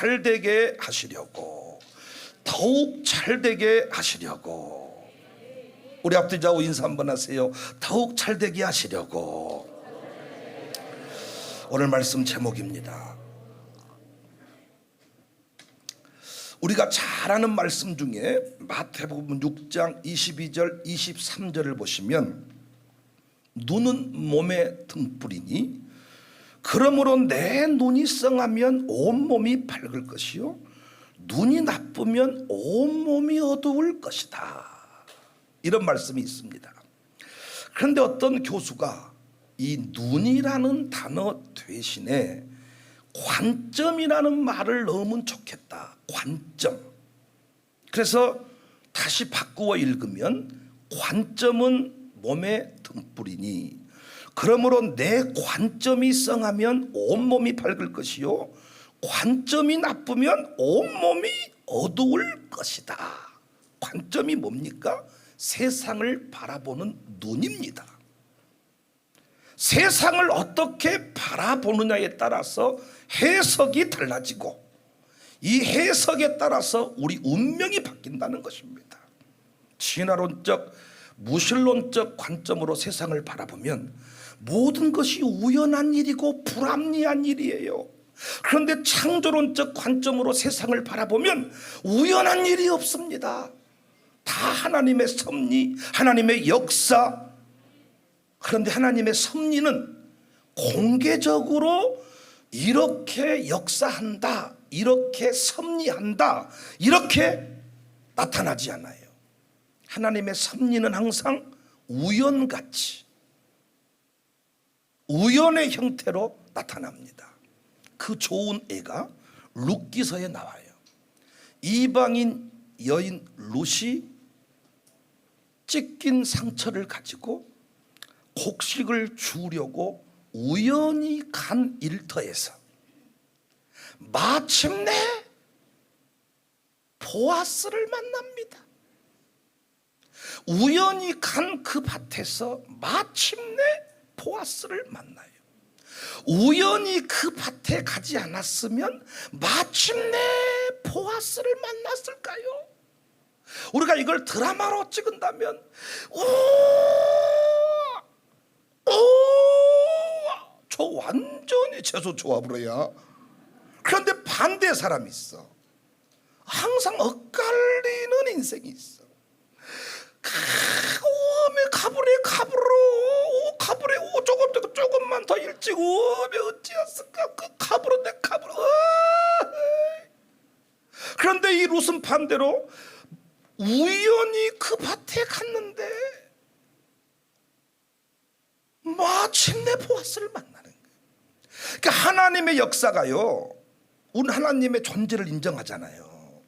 잘되게 하시려고, 더욱 잘되게 하시려고. 우리 앞뒤 좌우 인사 한번 하세요. 더욱 잘되게 하시려고. 오늘 말씀 제목입니다. 우리가 잘 아는 말씀 중에 마태복음 6장 22절 23절을 보시면, 눈은 몸의 등불이니 그러므로 내 눈이 성하면 온몸이 밝을 것이요 눈이 나쁘면 온몸이 어두울 것이다. 이런 말씀이 있습니다. 그런데 어떤 교수가 이 눈이라는 단어 대신에 관점이라는 말을 넣으면 좋겠다. 관점. 그래서 다시 바꾸어 읽으면, 관점은 몸의 등불이니 그러므로 내 관점이 성하면 온몸이 밝을 것이요 관점이 나쁘면 온몸이 어두울 것이다. 관점이 뭡니까? 세상을 바라보는 눈입니다. 세상을 어떻게 바라보느냐에 따라서 해석이 달라지고, 이 해석에 따라서 우리 운명이 바뀐다는 것입니다. 진화론적, 무신론적 관점으로 세상을 바라보면 모든 것이 우연한 일이고 불합리한 일이에요. 그런데 창조론적 관점으로 세상을 바라보면 우연한 일이 없습니다. 다 하나님의 섭리, 하나님의 역사. 그런데 하나님의 섭리는 공개적으로 이렇게 역사한다, 이렇게 섭리한다, 이렇게 나타나지 않아요. 하나님의 섭리는 항상 우연같이, 우연의 형태로 나타납니다. 그 좋은 예가 룻기서에 나와요. 이방인 여인 룻이 찢긴 상처를 가지고 곡식을 주우려고 우연히 간 일터에서 마침내 보아스를 만납니다. 우연히 간 그 밭에서 마침내 보아스를 만나요. 우연히 그 밭에 가지 않았으면 마침내 보아스를 만났을까요? 우리가 이걸 드라마로 찍은다면 저 완전히 채소 조합으로야. 그런데 반대 사람이 있어. 항상 엇갈리는 인생이 있어. 가브레 조금만 더 일찍 오면 어찌였을까? 그 가브로. 그런데 이 룻은 반대로 우연히 그 밭에 갔는데 마침내 보아스를 만나는 거예요. 그러니까 하나님의 역사가요, 우리 하나님의 존재를 인정하잖아요.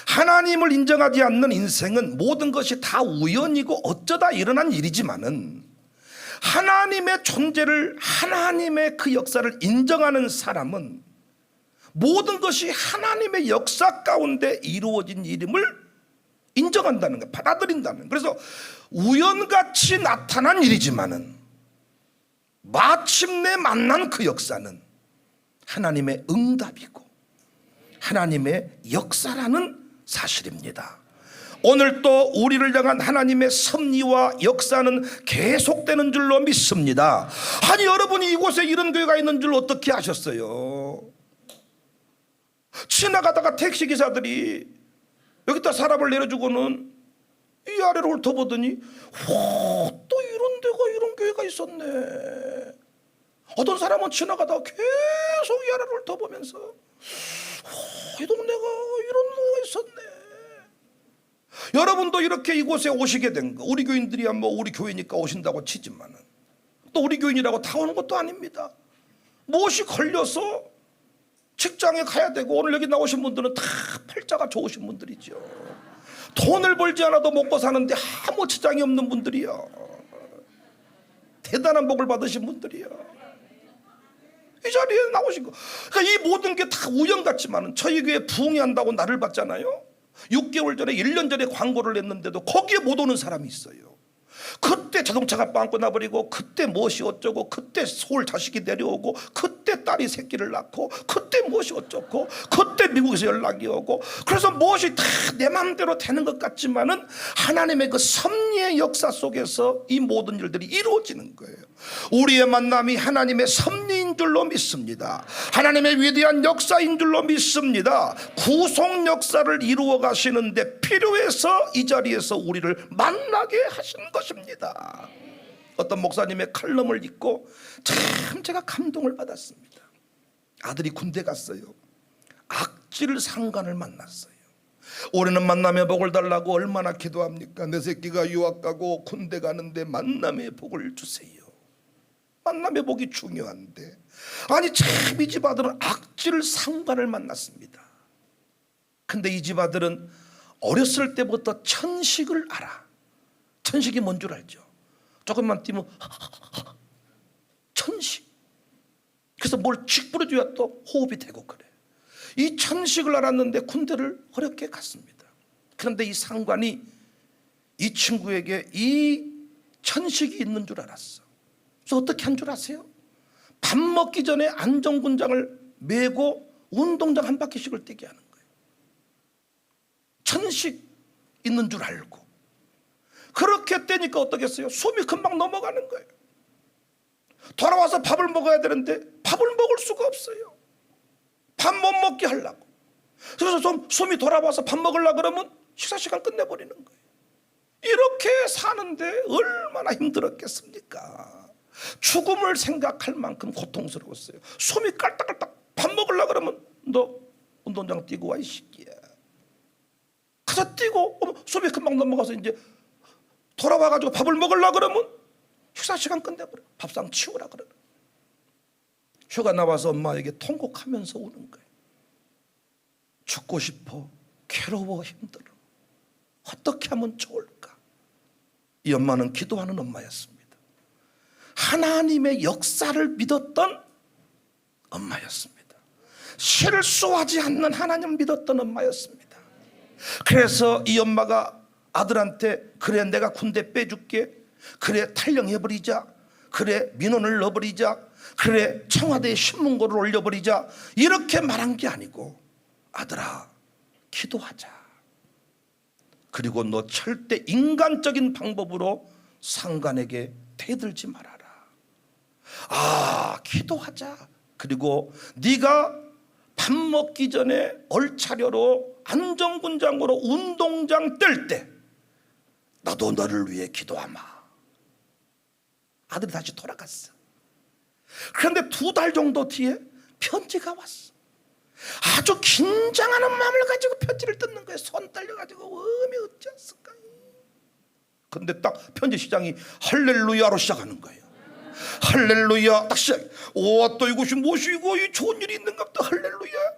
하나님을 인정하지 않는 인생은 모든 것이 다 우연이고 어쩌다 일어난 일이지만은, 하나님의 존재를, 하나님의 그 역사를 인정하는 사람은 모든 것이 하나님의 역사 가운데 이루어진 일임을 인정한다는 거예요. 받아들인다는 거예요. 그래서 우연같이 나타난 일이지만은 마침내 만난 그 역사는 하나님의 응답이고 하나님의 역사라는 사실입니다. 오늘 또 우리를 향한 하나님의 섭리와 역사는 계속되는 줄로 믿습니다. 아니, 여러분이 이곳에 이런 교회가 있는 줄 어떻게 아셨어요? 지나가다가 택시기사들이 여기다 사람을 내려주고는 이 아래로 훑어보더니 또 이런 데가, 이런 교회가 있었네. 어떤 사람은 지나가다가 계속 이 아래로 훑어보면서 이 동네가 이런 데가 있었네. 여러분도 이렇게 이곳에 오시게 된 거, 우리 교인들이야 뭐 우리 교회니까 오신다고 치지만은 또 우리 교인이라고 다 오는 것도 아닙니다. 무엇이 걸려서 직장에 가야 되고, 오늘 여기 나오신 분들은 다 팔자가 좋으신 분들이죠. 돈을 벌지 않아도 먹고 사는데 아무 지장이 없는 분들이요. 대단한 복을 받으신 분들이요. 이 자리에 나오신 거. 그러니까 이 모든 게 다 우연 같지만은, 저희 교회 부흥이 한다고 나를 봤잖아요. 6개월 전에 1년 전에 광고를 냈는데도 거기에 못 오는 사람이 있어요. 그때 그때 자동차가 빵꾸 나버리고, 그때 무엇이 어쩌고, 그때 서울 자식이 내려오고, 그때 딸이 새끼를 낳고, 그때 무엇이 어쩌고, 그때 미국에서 연락이 오고, 그래서 무엇이 다 내 마음대로 되는 것 같지만은 하나님의 그 섭리의 역사 속에서 이 모든 일들이 이루어지는 거예요. 우리의 만남이 하나님의 섭리인 줄로 믿습니다. 하나님의 위대한 역사인 줄로 믿습니다. 구속 역사를 이루어 가시는데 필요해서 이 자리에서 우리를 만나게 하신 것입니다. 어떤 목사님의 칼럼을 읽고 참 제가 감동을 받았습니다. 아들이 군대 갔어요. 악질 상관을 만났어요. 올해는 만남의 복을 달라고 얼마나 기도합니까? 내 새끼가 유학 가고 군대 가는데 만남의 복을 주세요. 만남의 복이 중요한데, 아니 참 이 집 아들은 악질 상관을 만났습니다. 근데 이 집 아들은 어렸을 때부터 천식을 알아. 천식이 뭔 줄 알죠? 조금만 뛰면 천식. 그래서 뭘 칙 뿌려줘야 또 호흡이 되고 그래. 이 천식을 알았는데 군대를 어렵게 갔습니다. 그런데 이 상관이 이 친구에게 이 천식이 있는 줄 알았어. 그래서 어떻게 한 줄 아세요? 밥 먹기 전에 안전군장을 메고 운동장 한 바퀴씩을 뛰게 하는 거예요. 천식 있는 줄 알고. 그렇게 떼니까 어떻겠어요? 숨이 금방 넘어가는 거예요. 돌아와서 밥을 먹어야 되는데 밥을 먹을 수가 없어요. 밥 못 먹게 하려고. 그래서 좀 숨이 돌아와서 밥 먹으려고 그러면 식사 시간 끝내버리는 거예요. 이렇게 사는데 얼마나 힘들었겠습니까? 죽음을 생각할 만큼 고통스러웠어요. 숨이 깔딱깔딱. 밥 먹으려고 그러면 너 운동장 뛰고 와 이 새끼야. 가서 뛰고 숨이 금방 넘어가서 이제 돌아와가지고 밥을 먹으려고 그러면 식사 시간 끝내버려. 밥상 치우라 그러는. 휴가 나와서 엄마에게 통곡하면서 우는 거예요. 죽고 싶어. 괴로워. 힘들어. 어떻게 하면 좋을까? 이 엄마는 기도하는 엄마였습니다. 하나님의 역사를 믿었던 엄마였습니다. 실수하지 않는 하나님 믿었던 엄마였습니다. 그래서 이 엄마가 아들한테 그래 내가 군대 빼줄게, 그래 탈영해버리자, 그래 민원을 넣어버리자, 그래 청와대에 신문고를 올려버리자, 이렇게 말한 게 아니고 아들아 기도하자. 그리고 너 절대 인간적인 방법으로 상관에게 대들지 말아라. 아 기도하자. 그리고 네가 밥 먹기 전에 얼차려로 안전군장으로 운동장 뛸 때 나도 너를 위해 기도하마. 아들이 다시 돌아갔어. 그런데 2달 정도 뒤에 편지가 왔어. 아주 긴장하는 마음을 가지고 편지를 뜯는 거예요. 손 떨려가지고 어미 어찌했을까. 근데 딱 편지 시작이 할렐루야로 시작하는 거예요. 할렐루야 딱 시작. 오, 또 이것이 무엇이고 이 좋은 일이 있는가 보다. 할렐루야.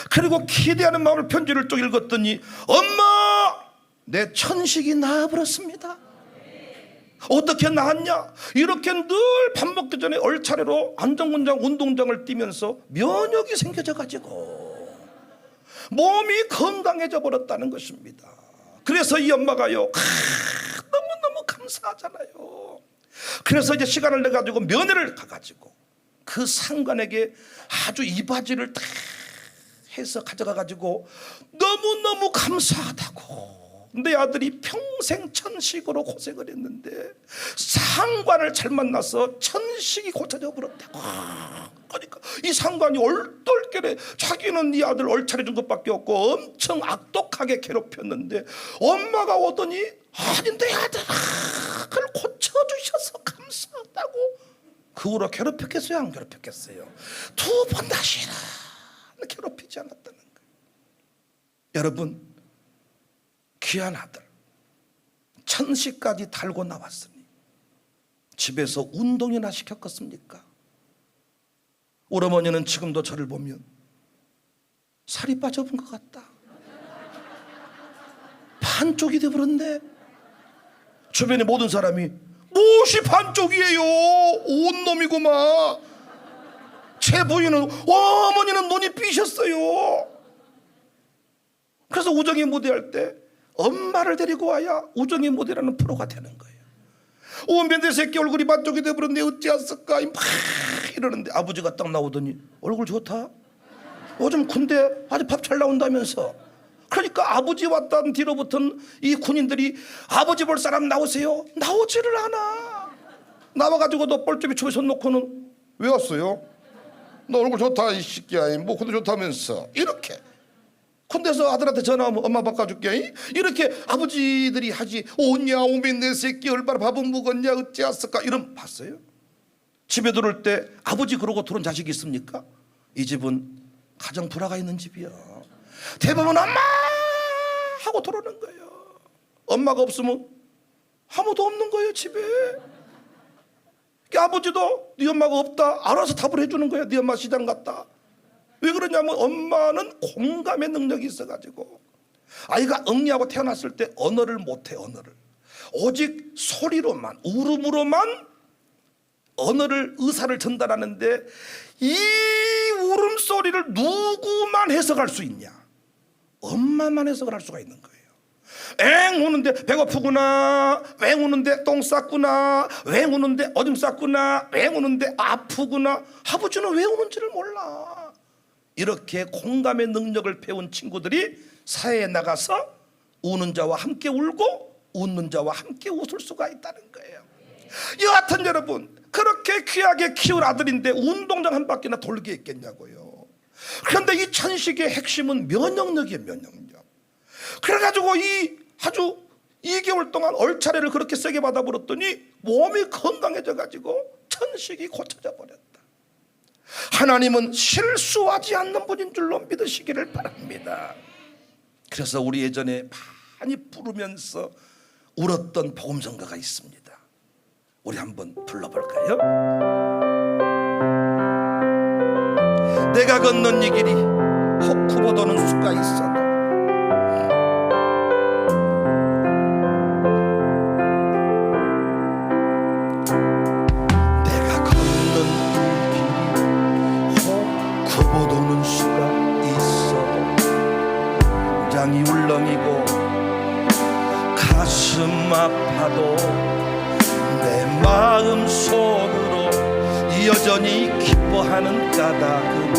그리고 기대하는 마음을 편지를 쭉 읽었더니 엄마 내 천식이 나아버렸습니다. 어떻게 나았냐? 이렇게 늘 밥 먹기 전에 얼차례로 안전군장 운동장을 뛰면서 면역이 생겨져 가지고 몸이 건강해져 버렸다는 것입니다. 그래서 이 엄마가요 너무너무 감사하잖아요. 그래서 이제 시간을 내 가지고 면회를 가가지고 그 상관에게 아주 이바지를 다 해서 가져가 가지고 너무너무 감사하다고. 내 아들이 평생 천식으로 고생을 했는데 상관을 잘 만나서 천식이 고쳐져 버렸다고. 그러니까 이 상관이 얼떨결에 자기는 이 아들 얼차려 준 것밖에 없고 엄청 악독하게 괴롭혔는데 엄마가 오더니 아니 내 아들을 고쳐주셔서 감사하다고. 그 후로 괴롭혔겠어요 안 괴롭혔겠어요? 2번 다시는 괴롭히지 않았다는 거예요. 여러분 귀한 아들 천식까지 달고 나왔으니 집에서 운동이나 시켰겠습니까? 우리 어머니는 지금도 저를 보면 살이 빠져본 것 같다. 반쪽이 돼버렸네. 주변의 모든 사람이 무엇이 반쪽이에요? 온놈이구만. 제 부인은 어머니는 눈이 삐셨어요. 그래서 우정의 무대할 때 엄마를 데리고 와야 우정의 무대라는 프로가 되는 거예요. 오면 내 새끼 얼굴이 반쪽이 돼버렸네 어찌했을까 막 이러는데 아버지가 딱 나오더니 얼굴 좋다? 요즘 군대 아주 밥 잘 나온다면서. 그러니까 아버지 왔던 뒤로부터는 이 군인들이 아버지 볼 사람 나오세요? 나오지를 않아. 나와가지고 너 뻘쭘히 춤에 손 놓고는 왜 왔어요? 너 얼굴 좋다 이 새끼야. 뭐 군대 좋다면서. 이렇게 군대에서 아들한테 전화하면 엄마 바꿔줄게 이렇게 아버지들이 하지. 오냐 오면 내 새끼 얼마나 밥은 먹었냐 어찌했을까 이런 봤어요? 집에 들어올 때 아버지 그러고 들어온 자식이 있습니까? 이 집은 가정 불화가 있는 집이야. 대부분 엄마 하고 들어오는 거예요. 엄마가 없으면 아무도 없는 거예요 집에. 아버지도 네 엄마가 없다 알아서 답을 해주는 거야. 네 엄마 시장 갔다. 왜 그러냐면 엄마는 공감의 능력이 있어가지고 아이가 엉리하고 태어났을 때 언어를 못해. 언어를 오직 소리로만 울음으로만 언어를 의사를 전달하는데 이 울음소리를 누구만 해석할 수 있냐? 엄마만 해석을 할 수가 있는 거예요. 엥 우는데 배고프구나, 엥 우는데 똥 쌌구나, 엥 우는데 오줌 쌌구나, 엥 우는데 아프구나. 아버지는 왜 우는지를 몰라. 이렇게 공감의 능력을 배운 친구들이 사회에 나가서 우는 자와 함께 울고 웃는 자와 함께 웃을 수가 있다는 거예요. 여하튼 여러분 그렇게 귀하게 키운 아들인데 운동장 한 바퀴나 돌게 있겠냐고요. 그런데 이 천식의 핵심은 면역력이에요. 면역력. 그래가지고 이 아주 2개월 동안 얼차례를 그렇게 세게 받아버렸더니 몸이 건강해져가지고 천식이 고쳐져 버렸다. 하나님은 실수하지 않는 분인 줄로 믿으시기를 바랍니다. 그래서 우리 예전에 많이 부르면서 울었던 복음성가가 있습니다. 우리 한번 불러볼까요? 내가 걷는 이 길이 혹 후보도는 수가 있어도 내가 걷는 이 길이 혹 후보도는 수가 있어도 장이 울렁이고 가슴 아파도 내 마음 속으로 여전히 기뻐하는 까닭은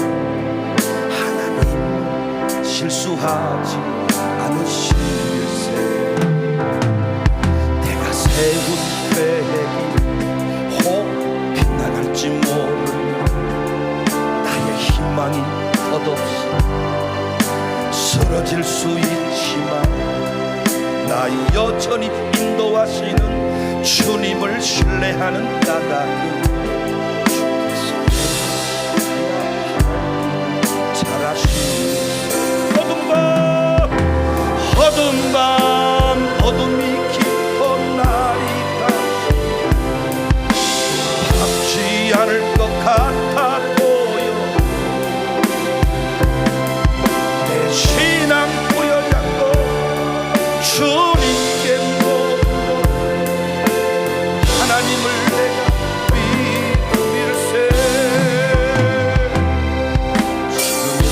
하나님 실수하지 않으시일세. 내가 세운 계획이 혹 빗나갈지 모르며 나의 희망이 덧없이 쓰러질 수 있지만 나 여전히 인도하시는 주님을 신뢰하는 까닭은 주께서 잘하시니 어둠 밤 어둠이 깊은 날이다. 밝지 않을 것 같아 보여 내 신앙 보여잡고 주님께 모두 하나님을 내가 믿음일세. 지금은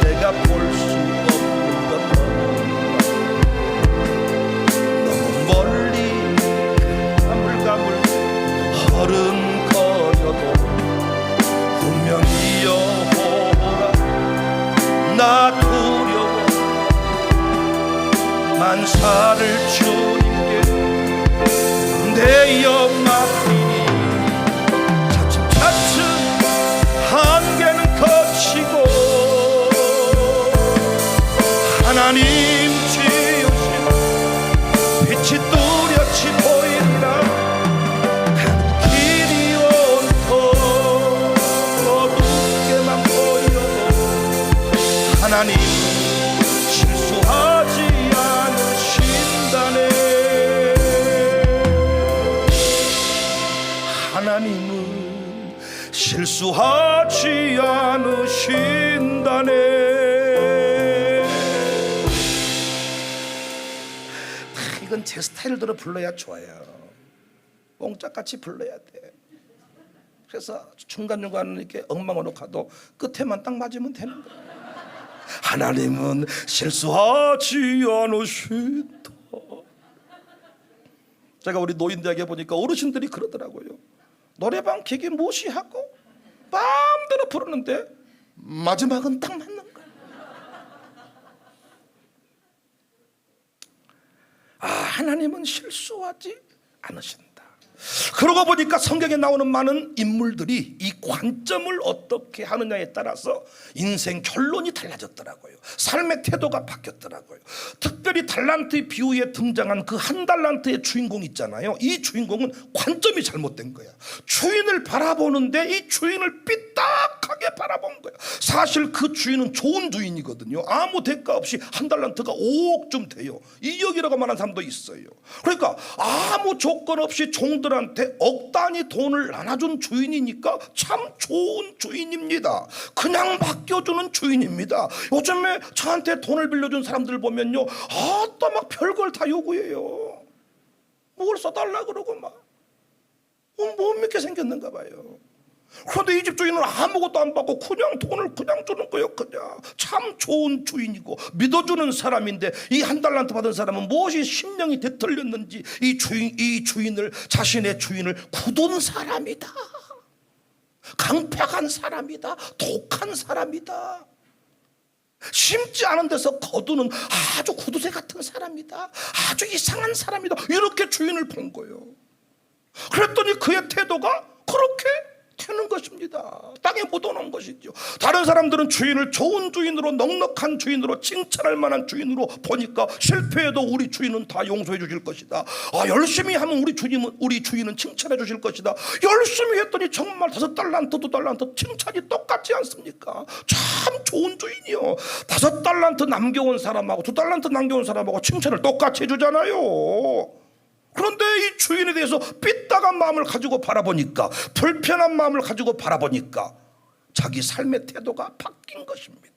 내가 볼 수 없는 것 너무 멀리 가물가물 걸음거려도 분명히 여호라 나 두려워 만사를 주님께 내어 맡기니 차츰차츰 한계는 거치고 하나님 지으신 빛이 뚜렷이 보이리라. 가는 길이 온통 어둡게만 보여도 하나님 실수하지 않으신다네. 하나님은 실수하지 않으신다네. 이건 제 스타일대로 불러야 좋아요. 뽕짝같이 불러야 돼. 그래서 중간중간 이렇게 엉망으로 가도 끝에만 딱 맞으면 되는 거예요. 하나님은 실수하지 않으신다. 제가 우리 노인대학에 보니까 어르신들이 그러더라고요. 노래방 기계 무시하고 마음대로 부르는데 마지막은 딱 맞는 거예요. 하나님은 실수하지 않으신다. 그러고 보니까 성경에 나오는 많은 인물들이 이 관점을 어떻게 하느냐에 따라서 인생 결론이 달라졌더라고요. 삶의 태도가 바뀌었더라고요. 특별히 달란트의 비유에 등장한 그 한 달란트의 주인공 있잖아요. 이 주인공은 관점이 잘못된 거야. 주인을 바라보는데 이 주인을 삐딱하게 바라본 거야. 사실 그 주인은 좋은 주인이거든요. 아무 대가 없이 한 달란트가 5억쯤 돼요. 2억이라고 말하는 사람도 있어요. 그러니까 아무 조건 없이 종들한테 억 단위 돈을 나눠준 주인이니까 참 좋은 주인입니다. 그냥 맡겨주는 주인입니다. 요즘에 저한테 돈을 빌려준 사람들 보면요, 또 막 별걸 다 요구해요. 뭘 써달라 그러고 막 못 믿게 생겼는가 봐요. 그런데 이 집 주인은 아무것도 안 받고 그냥 돈을 그냥 주는 거예요. 그냥 참 좋은 주인이고 믿어주는 사람인데, 이 한 달란트 받은 사람은 무엇이 심령이 되털렸는지 이 주인을, 자신의 주인을 굳은 사람이다, 강팍한 사람이다, 독한 사람이다, 심지 않은 데서 거두는 아주 구두쇠 같은 사람이다, 아주 이상한 사람이다, 이렇게 주인을 본 거예요. 그랬더니 그의 태도가 그렇게 되는 것입니다. 땅에 묻어놓은 것이죠. 다른 사람들은 주인을 좋은 주인으로, 넉넉한 주인으로, 칭찬할 만한 주인으로 보니까 실패해도 우리 주인은 다 용서해 주실 것이다. 열심히 하면 우리 주인은 칭찬해 주실 것이다. 열심히 했더니 정말 5달란트, 2달란트 칭찬이 똑같지 않습니까? 참 좋은 주인이요. 5달란트 남겨온 사람하고 2달란트 남겨온 사람하고 칭찬을 똑같이 해주잖아요. 그런데 이 주인에 대해서 삐딱한 마음을 가지고 바라보니까, 불편한 마음을 가지고 바라보니까 자기 삶의 태도가 바뀐 것입니다.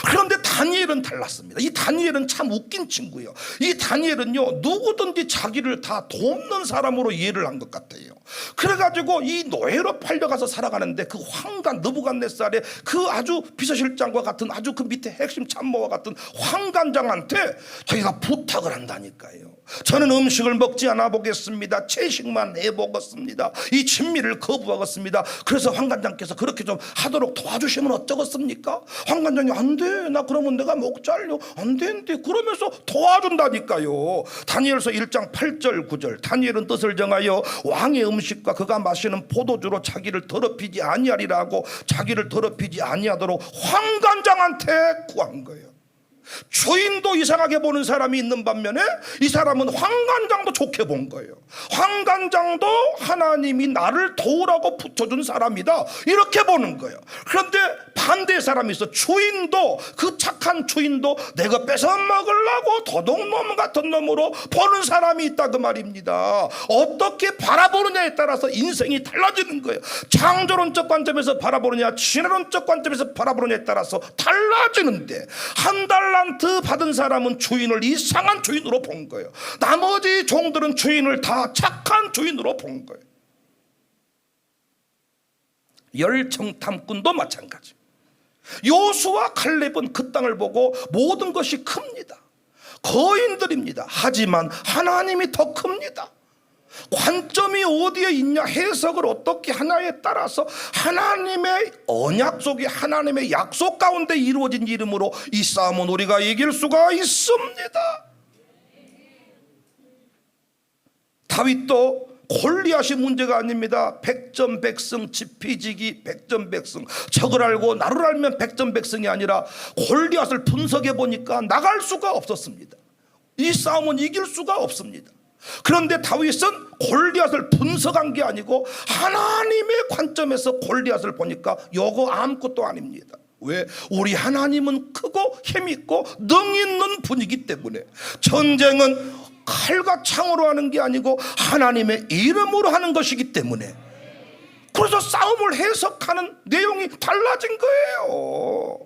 그런데 다니엘은 달랐습니다. 이 다니엘은 참 웃긴 친구예요. 이 다니엘은요, 누구든지 자기를 다 돕는 사람으로 이해를 한 것 같아요. 그래가지고 이 노예로 팔려가서 살아가는데 그 황관 느부갓네살의 그 아주 비서실장과 같은, 아주 그 밑에 핵심 참모와 같은 황관장한테 자기가 부탁을 한다니까요. 저는 음식을 먹지 않아 보겠습니다. 채식만 해보겠습니다. 이 진미를 거부하겠습니다. 그래서 황관장께서 그렇게 좀 하도록 도와주시면 어쩌겠습니까? 황관장이 안 돼, 나 그러면 내가 먹잘려, 안 되는데, 그러면서 도와준다니까요. 다니엘서 1장 8절 9절, 다니엘은 뜻을 정하여 왕의 음식과 그가 마시는 포도주로 자기를 더럽히지 아니하리라고, 자기를 더럽히지 아니하도록 황관장한테 구한 거예요. 주인도 이상하게 보는 사람이 있는 반면에 이 사람은 황관장도 좋게 본 거예요. 황관장도 하나님이 나를 도우라고 붙여준 사람이다, 이렇게 보는 거예요. 그런데 반대의 사람이 있어. 주인도, 그 착한 주인도 내가 뺏어 먹으려고 도둑놈 같은 놈으로 보는 사람이 있다, 그 말입니다. 어떻게 바라보느냐에 따라서 인생이 달라지는 거예요. 창조론적 관점에서 바라보느냐, 진화론적 관점에서 바라보느냐에 따라서 달라지는데, 한 달란트 받은 사람은 주인을 이상한 주인으로 본 거예요. 나머지 종들은 주인을 다 착한 주인으로 본 거예요. 열정탐꾼도 마찬가지. 요수와 칼렙은 그 땅을 보고 모든 것이 큽니다, 거인들입니다. 하지만 하나님이 더 큽니다. 관점이 어디에 있냐, 해석을 어떻게 하냐에 따라서 하나님의 언약 속에, 하나님의 약속 가운데 이루어진 이름으로 이 싸움은 우리가 이길 수가 있습니다. 다윗도 골리앗이 문제가 아닙니다. 백전백승, 지피지기 백전백승. 적을 알고 나를 알면 백전백승이 아니라 골리앗을 분석해 보니까 나갈 수가 없었습니다. 이 싸움은 이길 수가 없습니다. 그런데 다윗은 골리앗을 분석한 게 아니고 하나님의 관점에서 골리앗을 보니까 요거 아무것도 아닙니다. 왜? 우리 하나님은 크고 힘있고 능 있는 분이기 때문에. 전쟁은 칼과 창으로 하는 게 아니고 하나님의 이름으로 하는 것이기 때문에. 그래서 싸움을 해석하는 내용이 달라진 거예요.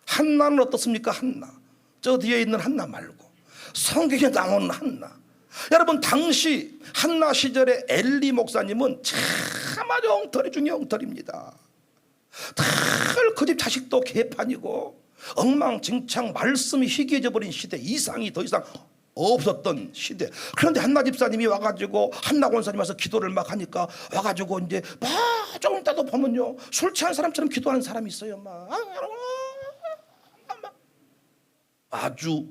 한나는 어떻습니까? 한나, 저 뒤에 있는 한나 말고 성경에 나오는 한나. 여러분, 당시 한나 시절의 엘리 목사님은 참 아주 엉터리 중에 엉터리입니다. 그 집 자식도 개판이고 엉망진창, 말씀이 희귀해져 버린 시대, 이상이 더 이상 없었던 시대. 그런데 한나 집사님이 와가지고 한나 권사님 와서 기도를 막 하니까 와가지고 이제 막 조금 있다도 보면요 술 취한 사람처럼 기도하는 사람이 있어요. 막 아주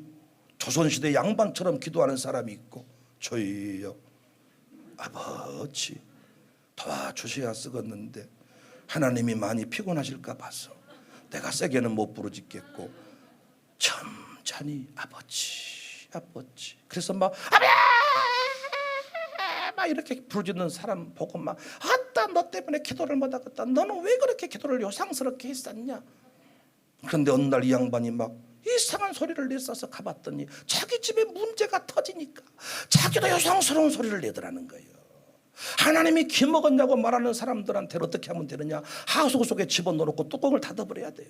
조선시대 양반처럼 기도하는 사람이 있고, 저희요 아버지 도와주셔야 쓰겠는데 하나님이 많이 피곤하실까 봐서 내가 세게는 못 부르짖겠고 천천히 아버지 그래서 막 이렇게 부르짖는 사람 보고 막 아따 너 때문에 기도를 못 하겠다, 너는 왜 그렇게 기도를 요상스럽게 했었냐. 그런데 어느 날 이 양반이 막 이상한 소리를 냈어서 가봤더니 자기 집에 문제가 터지니까 자기도 요상스러운 소리를 내더라는 거예요. 하나님이 기 먹었냐고 말하는 사람들한테 어떻게 하면 되느냐, 하수구 속에 집어넣어놓고 뚜껑을 닫아버려야 돼요.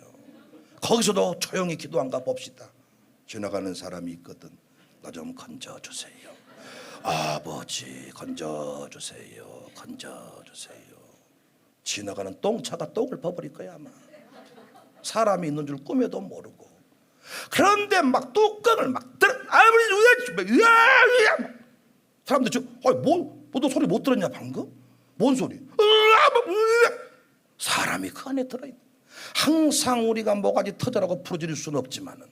거기서도 조용히 기도한가 봅시다. 지나가는 사람이 있거든. 나 좀 건져주세요. 아버지 건져주세요. 건져주세요. 지나가는 똥차가 똥을 퍼버릴 거야 아마. 사람이 있는 줄 꿈에도 모르고. 그런데 막 뚜껑을 막 들어. 사람들 너 소리 못 들었냐 방금? 뭔 소리? 사람이 그 안에 들어있다. 항상 우리가 뭐가지 터져라고 부르짖을 수는 없지만은,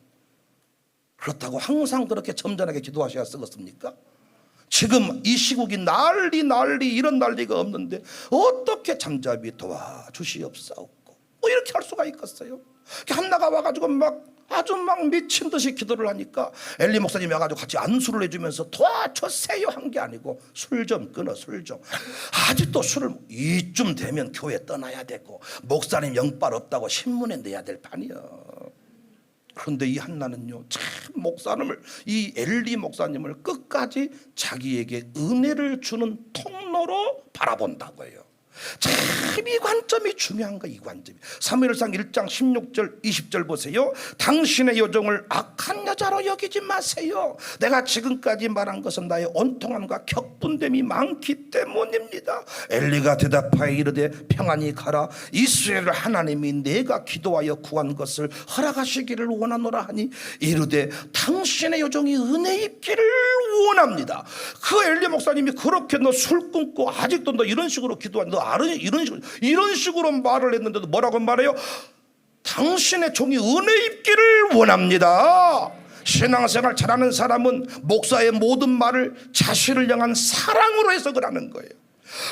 그렇다고 항상 그렇게 점잖하게 기도하셔야 쓰겠습니까? 지금 이 시국이 난리 이런 난리가 없는데 어떻게 잠잠히 도와주시옵사옵고 뭐 이렇게 할 수가 있겠어요? 한나가 와가지고 막 아주 막 미친 듯이 기도를 하니까 엘리 목사님이 와가지고 같이 안수를 해주면서 도와주세요 한 게 아니고 술 좀 끊어, 술 좀. 아직도 술을 이쯤 되면 교회 떠나야 되고 목사님 영빨 없다고 신문에 내야 될 판이요. 그런데 이 한나는요 참 목사님을, 이 엘리 목사님을 끝까지 자기에게 은혜를 주는 통로로 바라본다고요. 참 이 관점이 중요한 거야. 이 관점이. 사무엘상 1장 16절 20절 보세요. 당신의 여종을 악한 여자로 여기지 마세요. 내가 지금까지 말한 것은 나의 온통함과 격분됨이 많기 때문입니다. 엘리가 대답하여 이르되 평안히 가라. 이스라엘 하나님이 내가 기도하여 구한 것을 허락하시기를 원하노라 하니 이르되 당신의 여종이 은혜 입기를 원합니다. 그 엘리 목사님이 그렇게 너 술 끊고 아직도 너 이런 식으로 기도하는, 너 알으니? 이런 식으로 말을 했는데도 뭐라고 말해요? 당신의 종이 은혜 입기를 원합니다. 신앙생활 잘하는 사람은 목사의 모든 말을 자신을 향한 사랑으로 해석을 하는 거예요.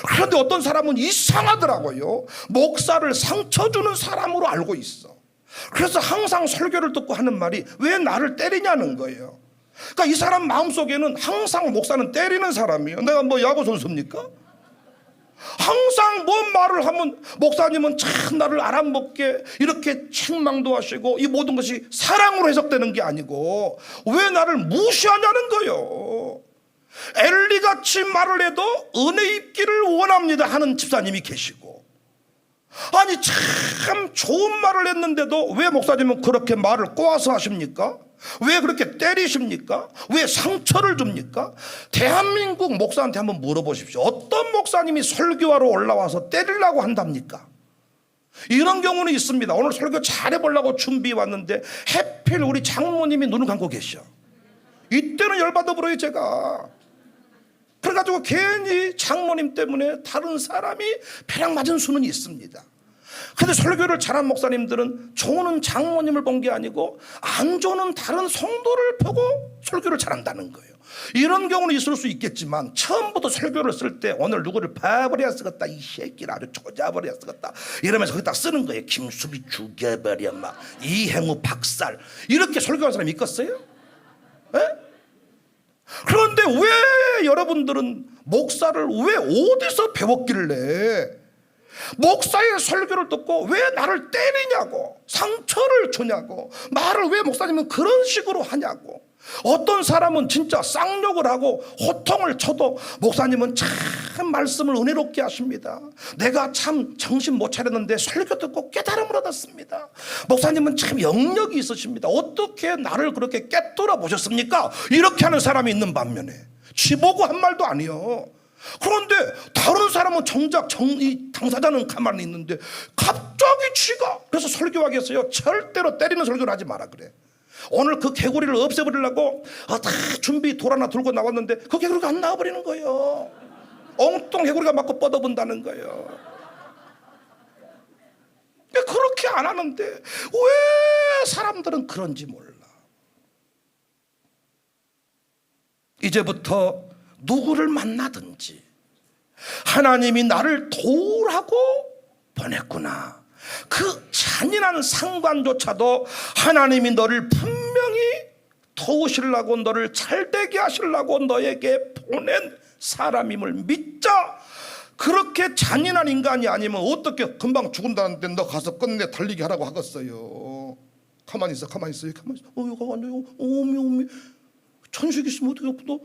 그런데 어떤 사람은 이상하더라고요. 목사를 상처 주는 사람으로 알고 있어. 그래서 항상 설교를 듣고 하는 말이 왜 나를 때리냐는 거예요. 그러니까 이 사람 마음속에는 항상 목사는 때리는 사람이에요. 내가 뭐 야구 선수입니까? 항상 뭔 말을 하면 목사님은 참 나를 알아먹게 이렇게 책망도 하시고 이 모든 것이 사랑으로 해석되는 게 아니고 왜 나를 무시하냐는 거예요. 엘리같이 말을 해도 은혜 입기를 원합니다 하는 집사님이 계시고, 아니 참 좋은 말을 했는데도 왜 목사님은 그렇게 말을 꼬아서 하십니까? 왜 그렇게 때리십니까? 왜 상처를 줍니까? 대한민국 목사한테 한번 물어보십시오. 어떤 목사님이 설교하러 올라와서 때리려고 한답니까? 이런 경우는 있습니다. 오늘 설교 잘해보려고 준비해 왔는데 해필 우리 장모님이 눈을 감고 계셔. 이때는 열받아 버려요 제가. 그래가지고 괜히 장모님 때문에 다른 사람이 벼락 맞은 수는 있습니다. 그런데 설교를 잘한 목사님들은 좋은 장모님을 본 게 아니고 안 좋은 다른 성도를 보고 설교를 잘한다는 거예요. 이런 경우는 있을 수 있겠지만 처음부터 설교를 쓸 때 오늘 누구를 봐버려야 쓰겠다, 이 새끼를 아주 조져버려야 쓰겠다 이러면서 거기다 쓰는 거예요. 김수비 죽여버려, 막 이행우 박살, 이렇게 설교한 사람이 있겠어요? 에? 그런데 왜 여러분들은 목사를 왜 어디서 배웠길래 목사의 설교를 듣고 왜 나를 때리냐고, 상처를 주냐고, 말을 왜 목사님은 그런 식으로 하냐고. 어떤 사람은 진짜 쌍욕을 하고 호통을 쳐도 목사님은 참 말씀을 은혜롭게 하십니다. 내가 참 정신 못 차렸는데 설교 듣고 깨달음을 얻었습니다. 목사님은 참 영역이 있으십니다. 어떻게 나를 그렇게 깨뚫어 보셨습니까? 이렇게 하는 사람이 있는 반면에 지보고 한 말도 아니요. 그런데 다른 사람은 정작 이 당사자는 가만히 있는데 갑자기 쥐가, 그래서 설교하겠어요. 절대로 때리는 설교를 하지 마라 그래. 오늘 그 개구리를 없애버리려고 다 준비 돌 하나 들고 나왔는데 그 개구리가 안 나와버리는 거예요. 엉뚱 개구리가 맞고 뻗어본다는 거예요. 그렇게 안 하는데 왜 사람들은 그런지 몰라. 이제부터 누구를 만나든지 하나님이 나를 도우라고 보냈구나. 그 잔인한 상관조차도 하나님이 너를 분명히 도우시려고, 너를 잘되게 하시려고 너에게 보낸 사람임을 믿자. 그렇게 잔인한 인간이 아니면 어떻게 금방 죽은다는데 너 가서 끝내 달리게 하라고 하겠어요. 가만히 있어, 가만히 있어, 가만히 있어. 이거 완전 오미 천식 있으면 어떻게 너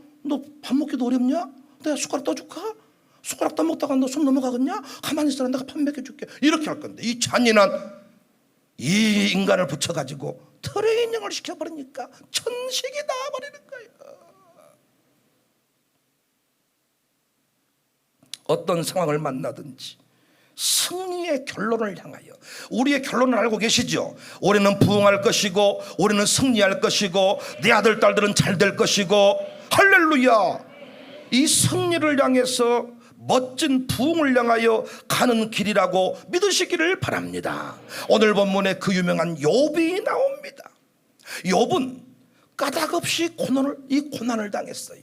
밥 먹기도 어렵냐? 내가 숟가락 떠줄까? 숟가락 떠먹다가 너 손 넘어가겠냐? 가만히 있어라, 내가 밥 먹여줄게. 이렇게 할 건데 이 잔인한 이 인간을 붙여가지고 트레이닝을 시켜버리니까 천식이 나와버리는 거예요. 어떤 상황을 만나든지 승리의 결론을 향하여, 우리의 결론을 알고 계시죠? 올해는 부흥할 것이고 올해는 승리할 것이고 내 아들 딸들은 잘 될 것이고, 할렐루야. 이 승리를 향해서 멋진 부흥을 향하여 가는 길이라고 믿으시기를 바랍니다. 오늘 본문에 그 유명한 욥이 나옵니다. 욥은 까닭없이 고난을 당했어요.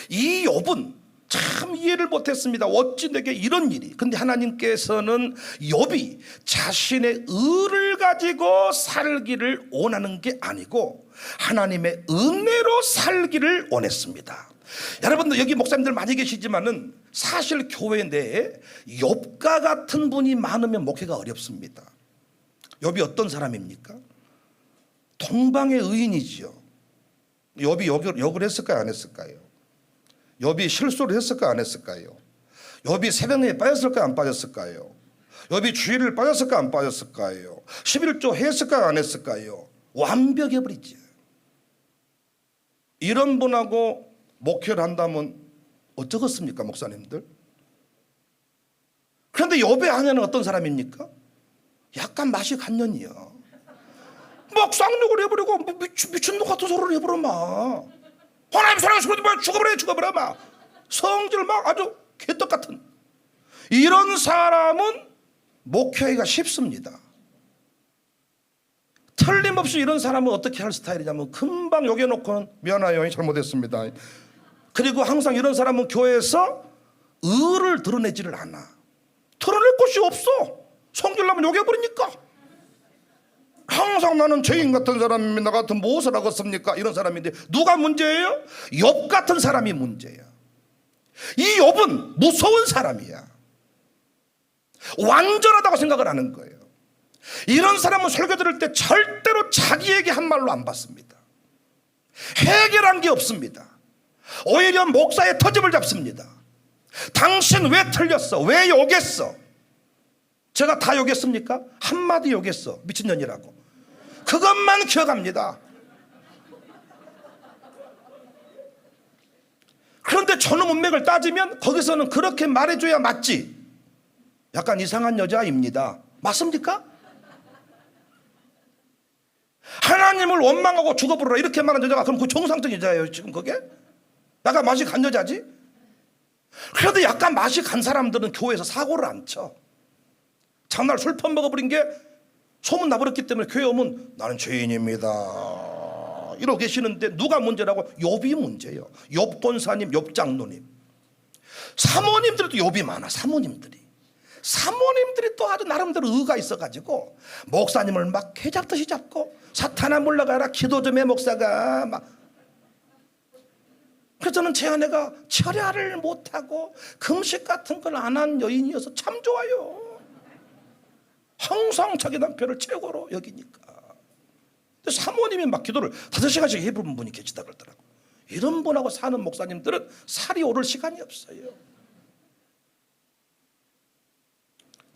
이 욥은 참 이해를 못했습니다. 어찌 내게 이런 일이. 근데 하나님께서는 욥이 자신의 의를 가지고 살기를 원하는 게 아니고 하나님의 은혜로 살기를 원했습니다. 여러분들 여기 목사님들 많이 계시지만은 사실 교회 내에 욥과 같은 분이 많으면 목회가 어렵습니다. 욥이 어떤 사람입니까? 동방의 의인이지요. 욥이 욕을 했을까요, 안 했을까요? 욥이 실수를 했을까요, 안 했을까요? 욥이 새벽에 빠졌을까요, 안 빠졌을까요? 욥이 주일을 빠졌을까요, 안 빠졌을까요? 11조 했을까요, 안 했을까요? 완벽해 버리지. 이런 분하고 목회를 한다면 어쩌겠습니까, 목사님들? 그런데 욥의 아내는 어떤 사람입니까? 약간 맛이 간년이야. 막 쌍욕을 해버리고 미친놈 같은 소리를 해버려 막. 하나님 사랑하시고 죽어버려 막. 성질 막 아주 개떡 같은. 이런 사람은 목회하기가 쉽습니다. 틀림없이 이런 사람은 어떻게 할 스타일이냐면 금방 욕해놓고는 미안해요, 잘못했습니다. 그리고 항상 이런 사람은 교회에서 의를 드러내지를 않아. 드러낼 곳이 없어. 성질나면 욕해버리니까. 항상 나는 죄인 같은 사람입니다. 나 같은 무엇을 하겠습니까? 이런 사람인데 누가 문제예요? 욥 같은 사람이 문제야. 이 욥은 무서운 사람이야. 완전하다고 생각을 하는 거예요. 이런 사람은 설교 들을 때 절대로 자기에게 한 말로 안 받습니다. 해결한 게 없습니다. 오히려 목사의 터집을 잡습니다. 당신 왜 틀렸어? 왜 욕했어? 제가 다 욕했습니까? 한마디 욕했어. 미친년이라고. 그것만 기억합니다. 그런데 저놈 문맥을 따지면 거기서는 그렇게 말해줘야 맞지. 약간 이상한 여자입니다. 맞습니까? 하나님을 원망하고 죽어버려라 이렇게 말한 여자가 그럼 그 정상적 여자예요 지금 그게? 약간 맛이 간 여자지? 그래도 약간 맛이 간 사람들은 교회에서 사고를 안 쳐. 장날 술 퍼먹어버린 게 소문 나버렸기 때문에 교회 오면 나는 죄인입니다 이러고 계시는데 누가 문제라고? 욥이 문제예요. 욥 권사님, 욥 장로님, 사모님들도 욥이 많아. 사모님들이 또 아주 나름대로 의가 있어가지고 목사님을 막 개잡듯이 잡고 사탄아 물러가라 기도 좀 해 목사가 막. 그래서 저는 제 아내가 철야를 못하고 금식 같은 걸 안 한 여인이어서 참 좋아요. 항상 자기 남편을 최고로 여기니까. 근데 사모님이 막 기도를 5시간씩 해보는 분이 계시다 그러더라고. 이런 분하고 사는 목사님들은 살이 오를 시간이 없어요.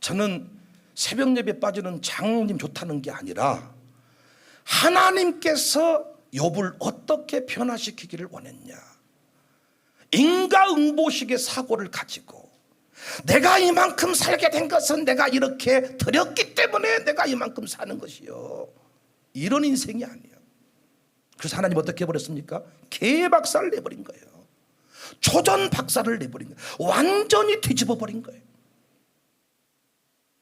저는 새벽 예배 빠지는 장로님 좋다는 게 아니라 하나님께서 욥을 어떻게 변화시키기를 원했냐. 인과응보식의 사고를 가지고 내가 이만큼 살게 된 것은 내가 이렇게 드렸기 때문에 내가 이만큼 사는 것이요. 이런 인생이 아니에요. 그래서 하나님 어떻게 해버렸습니까? 개박살을 내버린 거예요. 초전 박살을 내버린 거예요. 완전히 뒤집어버린 거예요.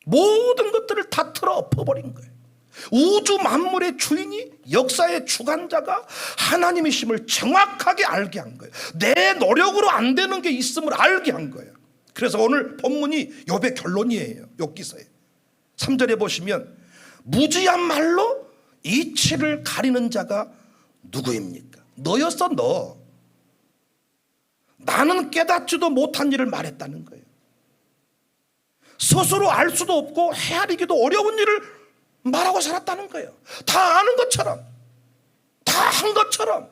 모든 것들을 다 틀어 엎어버린 거예요. 우주 만물의 주인이, 역사의 주관자가 하나님이심을 정확하게 알게 한 거예요. 내 노력으로 안 되는 게 있음을 알게 한 거예요. 그래서 오늘 본문이 욥의 결론이에요. 욥기서에 3절에 보시면 무지한 말로 이치를 가리는 자가 누구입니까? 너였어, 너. 나는 깨닫지도 못한 일을 말했다는 거예요. 스스로 알 수도 없고 헤아리기도 어려운 일을 말하고 살았다는 거예요. 다 아는 것처럼, 다 한 것처럼,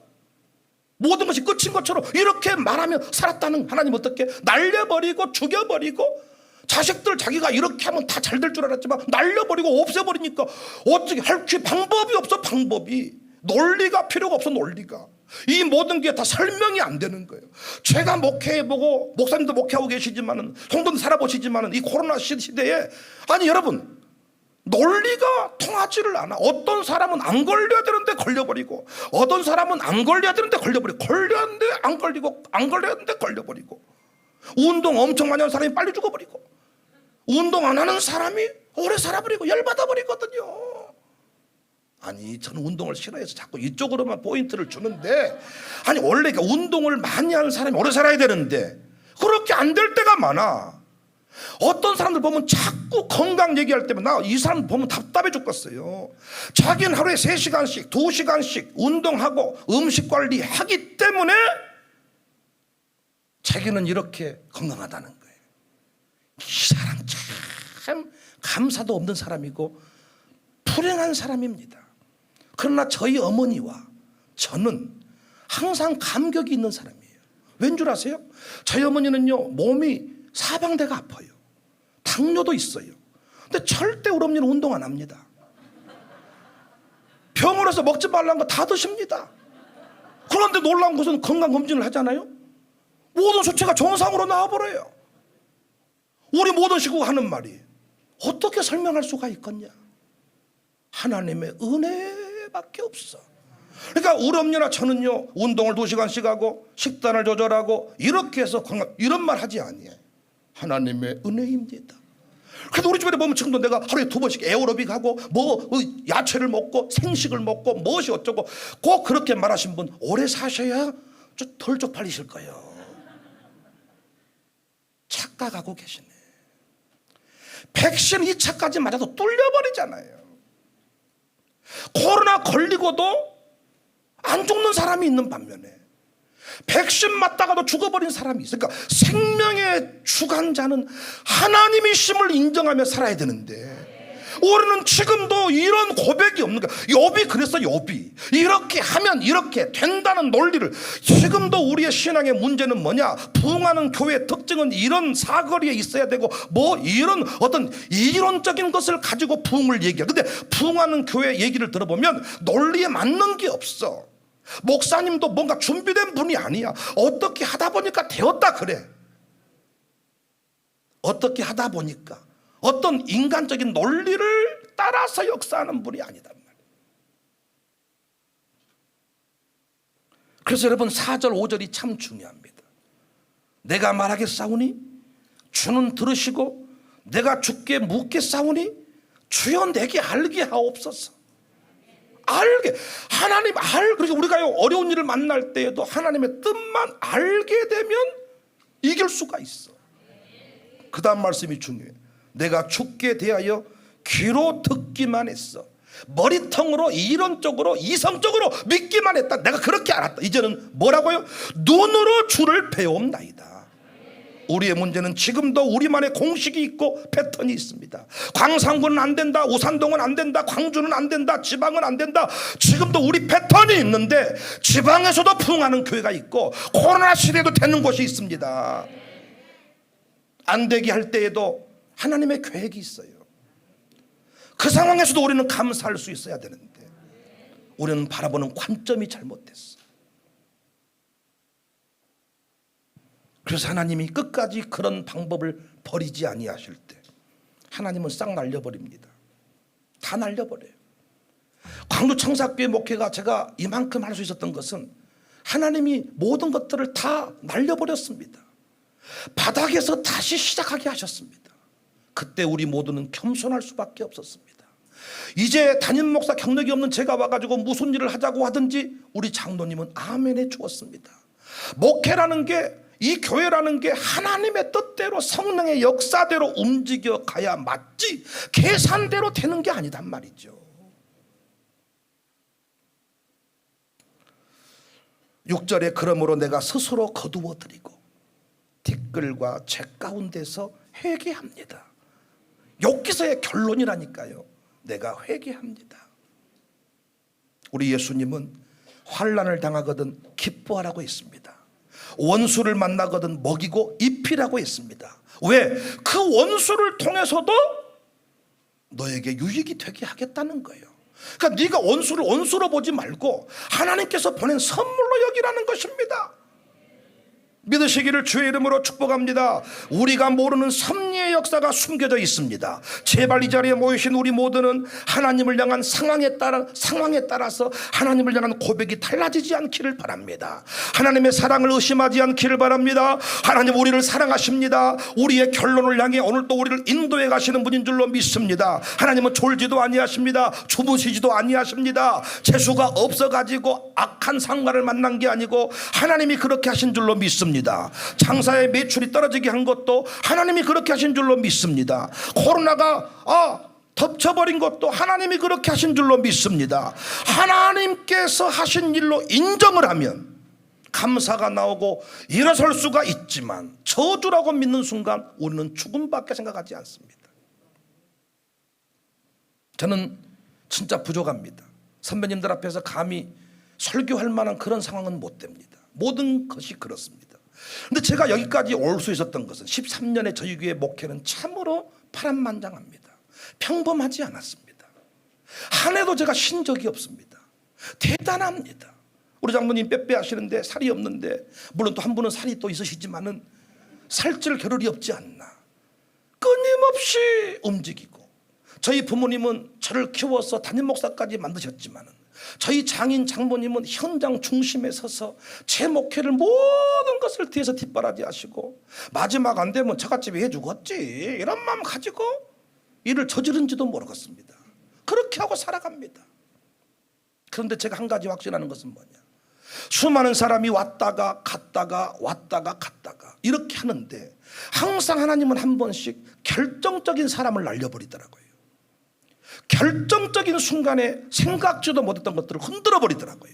모든 것이 끝인 것처럼 이렇게 말하며 살았다는 하나님. 어떻게 날려버리고 죽여버리고, 자식들 자기가 이렇게 하면 다 잘 될 줄 알았지만 날려버리고 없애버리니까 어떻게 할 방법이 없어. 방법이, 논리가 필요가 없어. 논리가, 이 모든 게 다 설명이 안 되는 거예요. 제가 목회해보고, 목사님도 목회하고 계시지만은, 성도도 살아보시지만은, 이 코로나 시대에, 아니 여러분, 논리가 통하지를 않아. 어떤 사람은 안 걸려야 되는데 걸려버리고, 어떤 사람은 안 걸려야 되는데 걸려버리고, 걸렸는데 안 걸리고, 안 걸려야 되는데 걸려버리고, 운동 엄청 많이 하는 사람이 빨리 죽어버리고, 운동 안 하는 사람이 오래 살아버리고 열받아버리거든요. 아니, 저는 운동을 싫어해서 자꾸 이쪽으로만 포인트를 주는데, 아니 원래 운동을 많이 하는 사람이 오래 살아야 되는데 그렇게 안 될 때가 많아. 어떤 사람들 보면 자꾸 건강 얘기할 때면 나 이 사람 보면 답답해 죽겠어요. 자기는 하루에 3시간씩 2시간씩 운동하고 음식 관리하기 때문에 자기는 이렇게 건강하다는 거예요. 이 사람 참 감사도 없는 사람이고 불행한 사람입니다. 그러나 저희 어머니와 저는 항상 감격이 있는 사람이에요. 왠 줄 아세요? 저희 어머니는요, 몸이 사방대가 아파요. 당뇨도 있어요. 근데 절대 우리 어머니는 운동 안 합니다. 병원에서 먹지 말라는 거 다 드십니다. 그런데 놀라운 것은 건강검진을 하잖아요. 모든 수치가 정상으로 나와버려요. 우리 모든 식구가 하는 말이, 어떻게 설명할 수가 있겠냐? 하나님의 은혜밖에 없어. 그러니까 우리 엄마나 저는요, 운동을 2시간씩 하고 식단을 조절하고 이렇게 해서 건강, 이런 말 하지 아니에요. 하나님의 은혜입니다. 그래도 우리 집에 보면 지금도 내가 하루에 2번씩 에어로빅 하고 뭐 야채를 먹고 생식을 먹고 무엇이 어쩌고, 꼭 그렇게 말하신 분 오래 사셔야 좀 덜 쪽팔리실 거예요. 착각하고 계시네. 백신 2차까지 맞아도 뚫려버리잖아요. 코로나 걸리고도 안 죽는 사람이 있는 반면에 백신 맞다가도 죽어버린 사람이 있어요. 그러니까 생명의 주관자는 하나님이심을 인정하며 살아야 되는데 우리는 지금도 이런 고백이 없는 거야. 욥이 그랬어. 욥이 이렇게 하면 이렇게 된다는 논리를, 지금도 우리의 신앙의 문제는 뭐냐? 부흥하는 교회의 특징은 이런 사거리에 있어야 되고 뭐 이런 어떤 이론적인 것을 가지고 부흥을 얘기해. 근데 부흥하는 교회 얘기를 들어보면 논리에 맞는 게 없어. 목사님도 뭔가 준비된 분이 아니야. 어떻게 하다 보니까 되었다 그래. 어떻게 하다 보니까 어떤 인간적인 논리를 따라서 역사하는 분이 아니단 말이에요. 그래서 여러분 4절 5절이 참 중요합니다. 내가 말하겠사오니 주는 들으시고 내가 주께 묻겠사오니 주여 내게 알게 하옵소서. 알게, 하나님 그러니까 우리가 어려운 일을 만날 때에도 하나님의 뜻만 알게 되면 이길 수가 있어. 그 다음 말씀이 중요해요. 내가 주께 대하여 귀로 듣기만 했어. 머리통으로 이론적으로 이성적으로 믿기만 했다. 내가 그렇게 알았다. 이제는 뭐라고요? 눈으로 주를 배움나이다. 우리의 문제는 지금도 우리만의 공식이 있고 패턴이 있습니다. 광산군은 안 된다, 우산동은 안 된다, 광주는 안 된다, 지방은 안 된다. 지금도 우리 패턴이 있는데 지방에서도 부흥하는 교회가 있고 코로나 시대에도 되는 곳이 있습니다. 안 되게 할 때에도 하나님의 계획이 있어요. 그 상황에서도 우리는 감사할 수 있어야 되는데 우리는 바라보는 관점이 잘못됐어. 그래서 하나님이 끝까지 그런 방법을 버리지 아니하실 때 하나님은 싹 날려버립니다. 다 날려버려요. 광주 청사교회 목회가 제가 이만큼 할 수 있었던 것은 하나님이 모든 것들을 다 날려버렸습니다. 바닥에서 다시 시작하게 하셨습니다. 그때 우리 모두는 겸손할 수밖에 없었습니다. 이제 담임 목사 경력이 없는 제가 와가지고 무슨 일을 하자고 하든지 우리 장로님은 아멘해 주었습니다. 목회라는 게, 이 교회라는 게 하나님의 뜻대로 성령의 역사대로 움직여 가야 맞지 계산대로 되는 게 아니단 말이죠. 6절에 그러므로 내가 스스로 거두어드리고 티끌과 재 가운데서 회개합니다. 여기서의 결론이라니까요. 내가 회개합니다. 우리 예수님은 환난을 당하거든 기뻐하라고 했습니다. 원수를 만나거든 먹이고 입히라고 했습니다. 왜? 그 원수를 통해서도 너에게 유익이 되게 하겠다는 거예요. 그러니까 네가 원수를 원수로 보지 말고 하나님께서 보낸 선물로 여기라는 것입니다. 믿으시기를 주의 이름으로 축복합니다. 우리가 모르는 섭리의 역사가 숨겨져 있습니다. 제발 이 자리에 모이신 우리 모두는 하나님을 향한 상황에 따라서 하나님을 향한 고백이 달라지지 않기를 바랍니다. 하나님의 사랑을 의심하지 않기를 바랍니다. 하나님 우리를 사랑하십니다. 우리의 결론을 향해 오늘 또 우리를 인도해 가시는 분인 줄로 믿습니다. 하나님은 졸지도 아니하십니다. 주무시지도 아니하십니다. 재수가 없어가지고 악한 상관을 만난 게 아니고 하나님이 그렇게 하신 줄로 믿습니다. 장사의 매출이 떨어지게 한 것도 하나님이 그렇게 하신 줄로 믿습니다. 코로나가 덮쳐버린 것도 하나님이 그렇게 하신 줄로 믿습니다. 하나님께서 하신 일로 인정을 하면 감사가 나오고 일어설 수가 있지만 저주라고 믿는 순간 우리는 죽음밖에 생각하지 않습니다. 저는 진짜 부족합니다. 선배님들 앞에서 감히 설교할 만한 그런 상황은 못 됩니다. 모든 것이 그렇습니다. 근데 제가 여기까지 올 수 있었던 것은 13년의 저희 교회 목회는 참으로 파란만장합니다. 평범하지 않았습니다. 한 해도 제가 쉰 적이 없습니다. 대단합니다. 우리 장모님 빼빼 하시는데 살이 없는데, 물론 또 한 분은 살이 또 있으시지만은 살찔 겨를이 없지 않나. 끊임없이 움직이고, 저희 부모님은 저를 키워서 담임 목사까지 만드셨지만은 저희 장인 장모님은 현장 중심에 서서 제 목회를 모든 것을 뒤에서 뒷바라지 하시고, 마지막 안 되면 저같이 왜 죽었지 이런 마음 가지고 일을 저지른지도 모르겠습니다. 그렇게 하고 살아갑니다. 그런데 제가 한 가지 확신하는 것은 뭐냐, 수많은 사람이 왔다가 갔다가 이렇게 하는데 항상 하나님은 한 번씩 결정적인 사람을 날려버리더라고요. 결정적인 순간에 생각지도 못했던 것들을 흔들어 버리더라고요.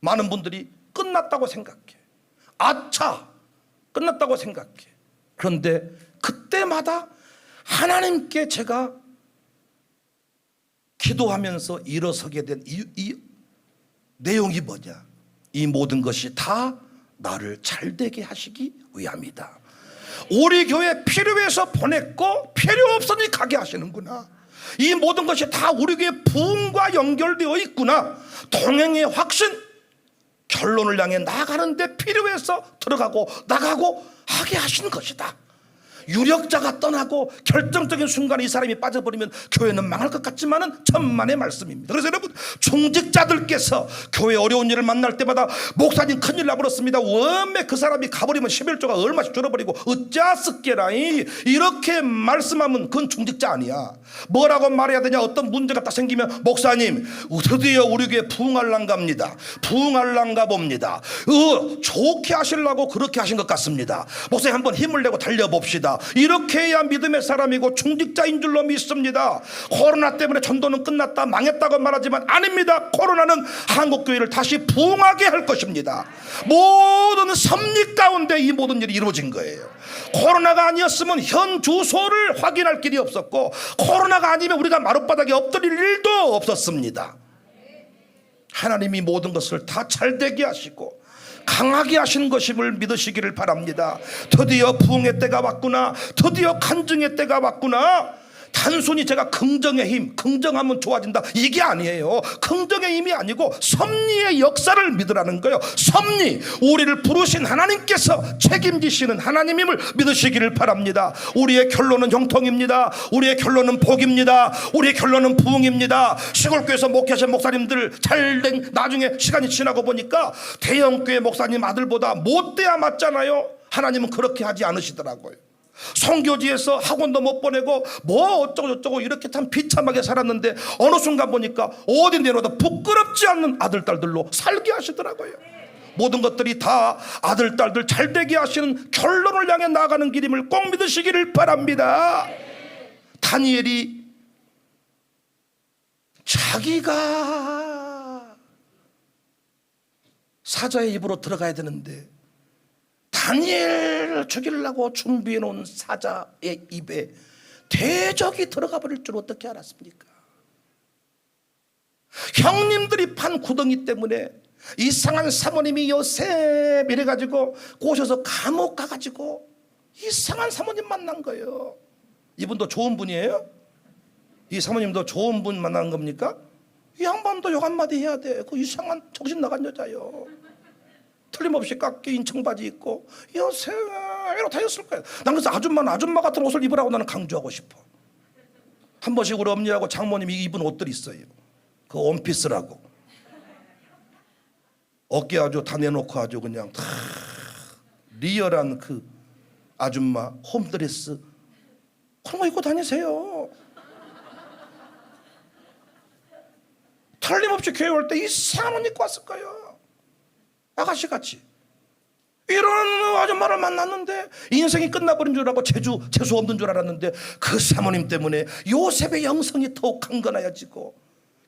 많은 분들이 끝났다고 생각해. 아차, 끝났다고 생각해. 그런데 그때마다 하나님께 제가 기도하면서 일어서게 된 이 내용이 뭐냐, 이 모든 것이 다 나를 잘되게 하시기 위함이다. 우리 교회 필요해서 보냈고 필요 없으니 가게 하시는구나. 이 모든 것이 다 우리 교회 부흥과 연결되어 있구나. 동행의 확신, 결론을 향해 나가는데 필요해서 들어가고 나가고 하게 하신 것이다. 유력자가 떠나고 결정적인 순간에 이 사람이 빠져버리면 교회는 망할 것 같지만은 천만의 말씀입니다. 그래서 여러분, 중직자들께서 교회 어려운 일을 만날 때마다 목사님 큰일 나버렸습니다, 원매 그 사람이 가버리면 11조가 얼마씩 줄어버리고 어쩌스께라이 이렇게 말씀하면 그건 중직자 아니야. 뭐라고 말해야 되냐, 어떤 문제가 딱 생기면 목사님 드디어 우리 교회 부흥할란가 봅니다. 부흥할란가 봅니다. 좋게 하시려고 그렇게 하신 것 같습니다. 목사님 한번 힘을 내고 달려봅시다. 이렇게 해야 믿음의 사람이고 중직자인 줄로 믿습니다. 코로나 때문에 전도는 끝났다 망했다고 말하지만 아닙니다. 코로나는 한국교회를 다시 부흥하게 할 것입니다. 모든 섭리 가운데 이 모든 일이 이루어진 거예요. 코로나가 아니었으면 현 주소를 확인할 길이 없었고, 코로나가 아니면 우리가 마룻바닥에 엎드릴 일도 없었습니다. 하나님이 모든 것을 다 잘되게 하시고 강하게 하신 것임을 믿으시기를 바랍니다. 드디어 부흥의 때가 왔구나. 드디어 간증의 때가 왔구나. 단순히 제가 긍정의 힘, 긍정하면 좋아진다 이게 아니에요. 긍정의 힘이 아니고 섭리의 역사를 믿으라는 거예요. 섭리, 우리를 부르신 하나님께서 책임지시는 하나님임을 믿으시기를 바랍니다. 우리의 결론은 형통입니다. 우리의 결론은 복입니다. 우리의 결론은 부흥입니다. 시골교회에서 목회하신 목사님들 잘된 나중에 시간이 지나고 보니까 대형교회 목사님 아들보다 못돼야 맞잖아요. 하나님은 그렇게 하지 않으시더라고요. 선교지에서 학원도 못 보내고 뭐 어쩌고 이렇게 참 비참하게 살았는데 어느 순간 보니까 어디 내려도 부끄럽지 않는 아들 딸들로 살게 하시더라고요. 모든 것들이 다 아들 딸들 잘되게 하시는 결론을 향해 나아가는 길임을 꼭 믿으시기를 바랍니다. 다니엘이 자기가 사자의 입으로 들어가야 되는데 다니엘을 죽이려고 준비해 놓은 사자의 입에 대적이 들어가 버릴 줄 어떻게 알았습니까? 형님들이 판 구덩이 때문에 이상한 사모님이 요셉 이래가지고 꼬셔서 감옥 가가지고 이상한 사모님 만난 거예요. 이분도 좋은 분이에요? 이 사모님도 좋은 분 만난 겁니까? 이 양반도 욕 한마디 해야 돼. 그 이상한 정신 나간 여자요. 틀림없이 깎인 청바지 입고 요새 이러고 다녔을 거예요. 난 그래서 아줌마 같은 옷을 입으라고 나는 강조하고 싶어. 한 번씩 우리 엄니하고 장모님이 입은 옷들 있어요. 그 원피스라고 어깨 아주 다 내놓고 아주 그냥 다 리얼한 그 아줌마 홈드레스 그런 거 입고 다니세요. 틀림없이 교회 올 때 이상한 옷 입고 왔을 거예요. 아가씨같이. 이런 아줌마를 만났는데 인생이 끝나버린 줄 알고 재수 없는 줄 알았는데 그 사모님 때문에 요셉의 영성이 더욱 강건해지고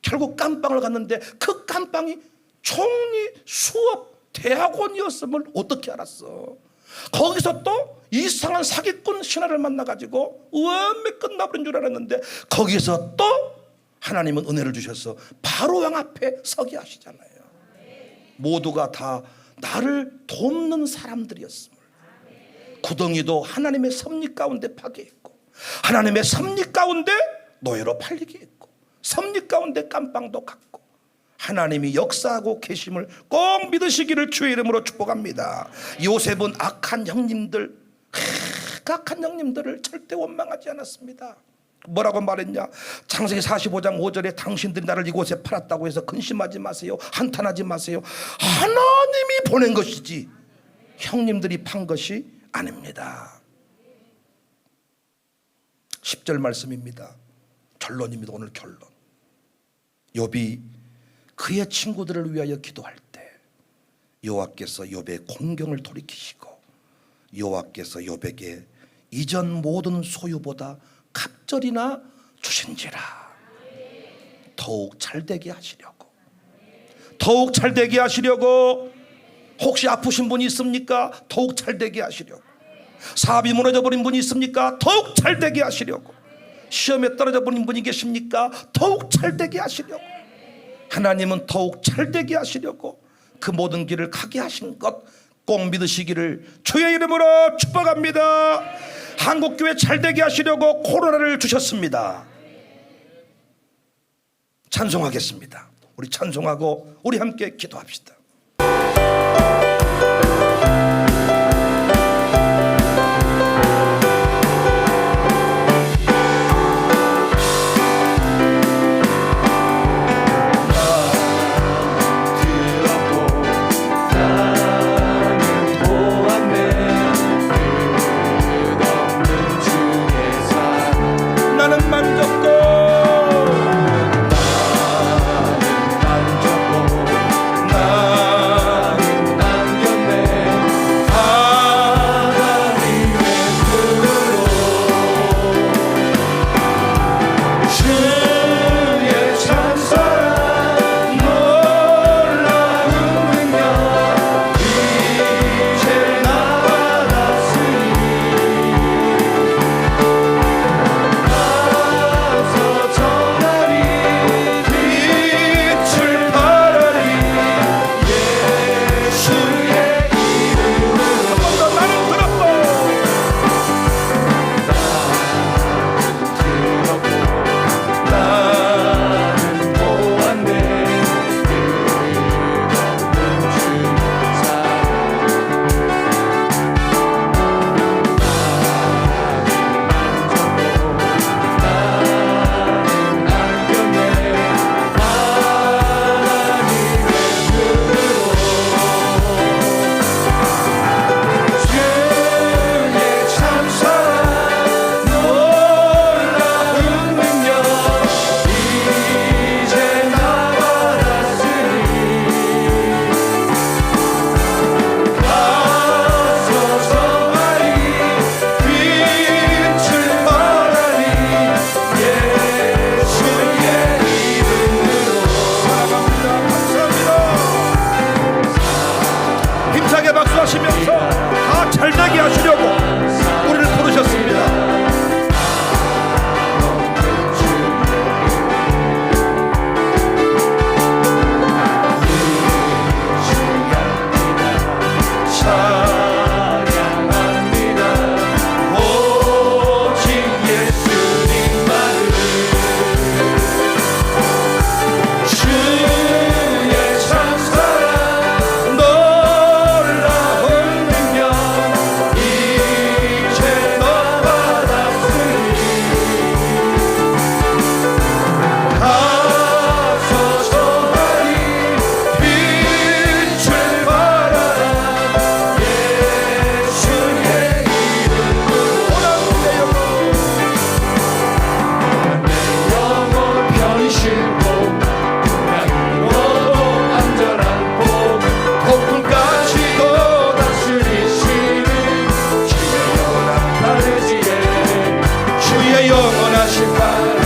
결국 깜빵을 갔는데 그 깜빵이 총리 수업 대학원이었음을 어떻게 알았어? 거기서 또 이상한 사기꾼 신하를 만나가지고 완벽히 끝나버린 줄 알았는데 거기서 또 하나님은 은혜를 주셔서 바로 왕 앞에 서게 하시잖아요. 모두가 다 나를 돕는 사람들이었음을. 구덩이도 하나님의 섭리 가운데 파괴했고 하나님의 섭리 가운데 노예로 팔리게 했고 섭리 가운데 깜빵도 갔고 하나님이 역사하고 계심을 꼭 믿으시기를 주의 이름으로 축복합니다. 요셉은 악한 형님들을 절대 원망하지 않았습니다. 뭐라고 말했냐? 창세기 45장 5절에 당신들이 나를 이곳에 팔았다고 해서 근심하지 마세요. 한탄하지 마세요. 하나님이 보낸 것이지 형님들이 판 것이 아닙니다. 10절 말씀입니다. 결론입니다. 오늘 결론. 욥이 그의 친구들을 위하여 기도할 때 여호와께서 욥의 공경을 돌이키시고 여호와께서 욥에게 이전 모든 소유보다 갑절이나 주신지라. 더욱 잘되게 하시려고, 더욱 잘되게 하시려고. 혹시 아프신 분이 있습니까? 더욱 잘되게 하시려고. 사업이 무너져 버린 분이 있습니까? 더욱 잘되게 하시려고. 시험에 떨어져 버린 분이 계십니까? 더욱 잘되게 하시려고. 하나님은 더욱 잘되게 하시려고 그 모든 길을 가게 하신 것 꼭 믿으시기를 주의 이름으로 축복합니다. 한국교회 잘되게 하시려고 코로나를 주셨습니다. 찬송하겠습니다. 우리 찬송하고 우리 함께 기도합시다. 주의 영원하신 바